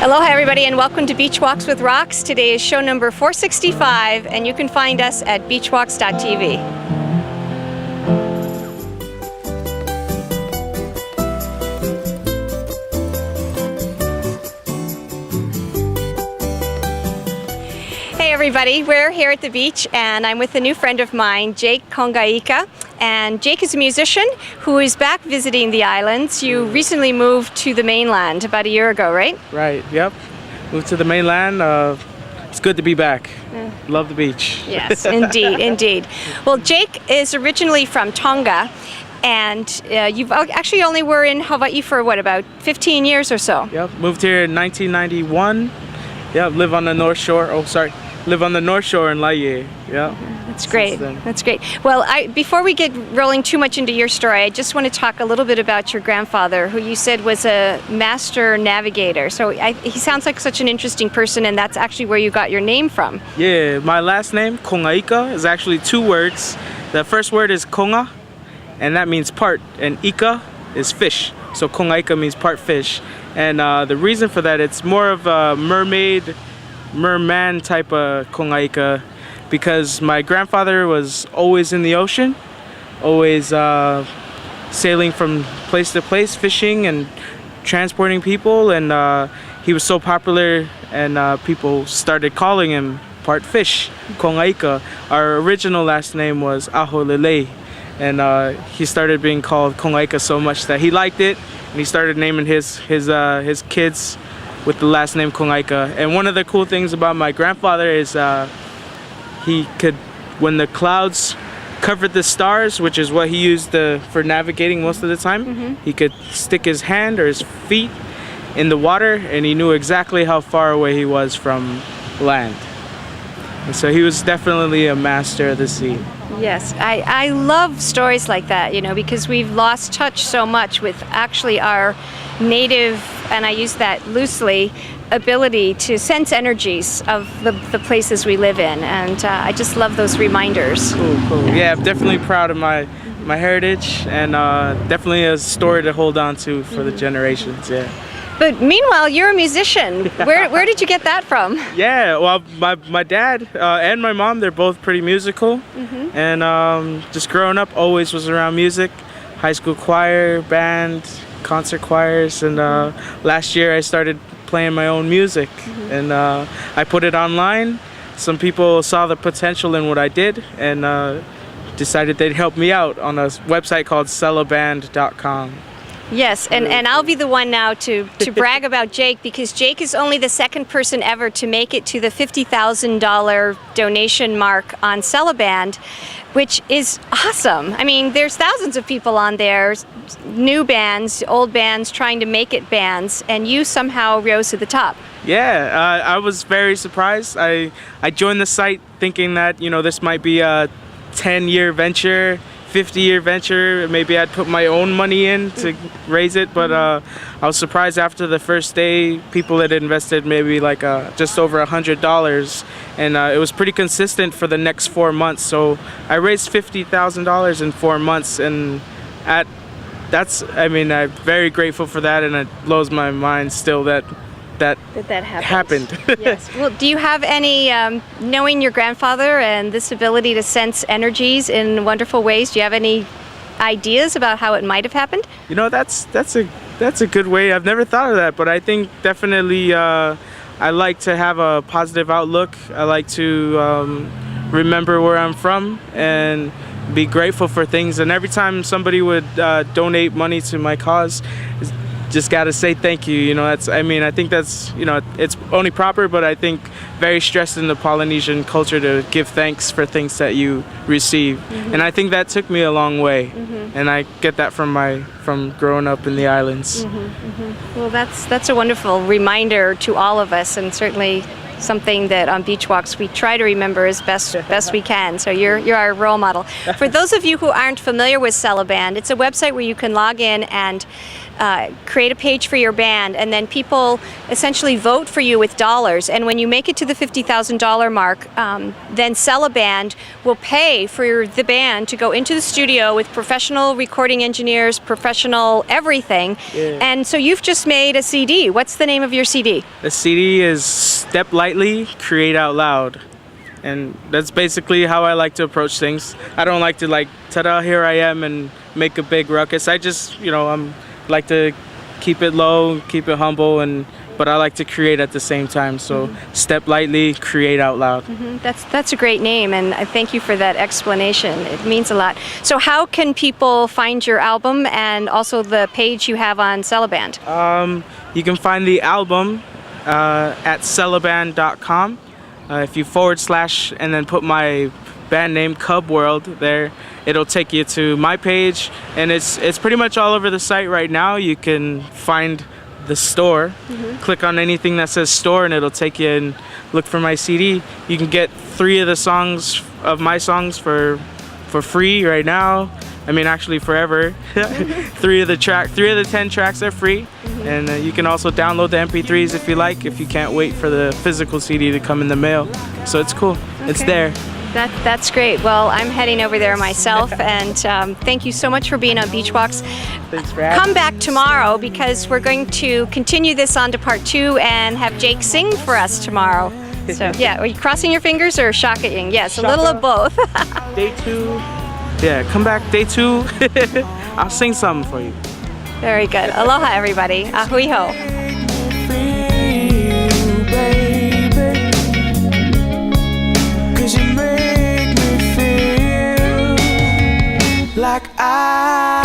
Aloha everybody and welcome to Beach Walks with Rocks. Today is show number 465 and you can find us at beachwalks.tv. Hey everybody, we're here at the beach and I'm with a new friend of mine, Jake Kongaika. And Jake is a musician who is back visiting the islands. You recently moved to the mainland about a year ago, right? Right, yep. Moved to the mainland. It's good to be back. Love the beach. Yes, indeed, indeed. Well, Jake is originally from Tonga, and you've actually only were in Hawaii for what, about 15 years or so? Yep, moved here in 1991. Yep, live on the North Shore. Live on the North Shore in Laie. Yeah. That's great. That's great. Well, before we get rolling too much into your story, I just want to talk a little bit about your grandfather, who you said was a master navigator. So he sounds like such an interesting person, and that's actually where you got your name from. Yeah, my last name, Kongaika, is actually two words. The first word is Konga, and that means part, and Ika is fish. So Kongaika means part fish. And the reason for that, it's more of a merman type of Kongaika, because my grandfather was always in the ocean, always sailing from place to place, fishing and transporting people, and he was so popular and people started calling him part fish, Kongaika. Our original last name was Aholele, and he started being called Kongaika so much that he liked it, and he started naming his kids with the last name Kongaika. And one of the cool things about my grandfather is he could, when the clouds covered the stars, which is what he used for navigating most of the time, he could stick his hand or his feet in the water and he knew exactly how far away he was from land. And so he was definitely a master of the sea. Yes, I love stories like that, you know, because we've lost touch so much with actually our native, and I use that loosely, ability to sense energies of the places we live in, and I just love those reminders. Cool. Yeah, I'm definitely proud of my heritage, and definitely a story to hold on to for the generations. Yeah. But meanwhile, you're a musician. Where did you get that from? Yeah, well, my dad and my mom, they're both pretty musical, and just growing up always was around music, high school choir, band, concert choirs, and last year I started playing my own music, and I put it online. Some people saw the potential in what I did and decided they'd help me out on a website called sellaband.com. Yes, and I'll be the one now to brag about Jake, because Jake is only the second person ever to make it to the $50,000 donation mark on Sellaband, which is awesome. I mean, there's thousands of people on there, new bands, old bands, trying to make it bands, and you somehow rose to the top. Yeah, I was very surprised. I joined the site thinking that, you know, this might be a 10-year venture, 50-year venture. Maybe I'd put my own money in to raise it, but I was surprised after the first day. People had invested maybe like just over $100, and it was pretty consistent for the next 4 months. So I raised $50,000 in 4 months, and I'm very grateful for that, and it blows my mind still that happened. Yes. Well, do you have any, knowing your grandfather and this ability to sense energies in wonderful ways, do you have any ideas about how it might have happened? You know, that's a good way. I've never thought of that, but I think definitely I like to have a positive outlook. I like to remember where I'm from and be grateful for things. And every time somebody would donate money to my cause, just gotta say thank you. You know, I think that's, you know, it's only proper, but I think very stressed in the Polynesian culture to give thanks for things that you receive. And I think that took me a long way, and I get that from growing up in the islands. Well, that's a wonderful reminder to all of us, and certainly something that on Beach Walks we try to remember as best we can. So you're our role model. For those of you who aren't familiar with Sellaband, it's a website where you can log in and create a page for your band, and then people essentially vote for you with dollars. And when you make it to the $50,000 mark, then Celeband will pay for the band to go into the studio with professional recording engineers, professional everything. Yeah. And so you've just made a CD. What's the name of your CD? The CD is Step Lightly, Create Out Loud. And that's basically how I like to approach things. I don't like to like, ta-da, here I am, and make a big ruckus. I just, like to keep it low, keep it humble, but I like to create at the same time. So Step Lightly, Create Out Loud. That's a great name, and I thank you for that explanation. It means a lot. So how can people find your album and also the page you have on Celeband? You can find the album at celeband.com. If you / and then put my band name Cub World there, it'll take you to my page, and it's pretty much all over the site right now. You can find the store, click on anything that says store, and it'll take you and look for my CD. You can get 3 of the songs of my songs for free right now. I mean, actually forever. 3 of the 10 tracks are free, and you can also download the MP3s if you like, if you can't wait for the physical CD to come in the mail. So it's cool. Okay. It's there. That's great. Well, I'm heading over there myself, and thank you so much for being on Beachwalks. Thanks for having me. Come back tomorrow, because we're going to continue this on to part 2 and have Jake sing for us tomorrow. So yeah, are you crossing your fingers or shaka-ing? Yes, a little of both. Day 2. Yeah, come back day 2. I'll sing something for you. Very good. Aloha, everybody. Ahui ho. Like I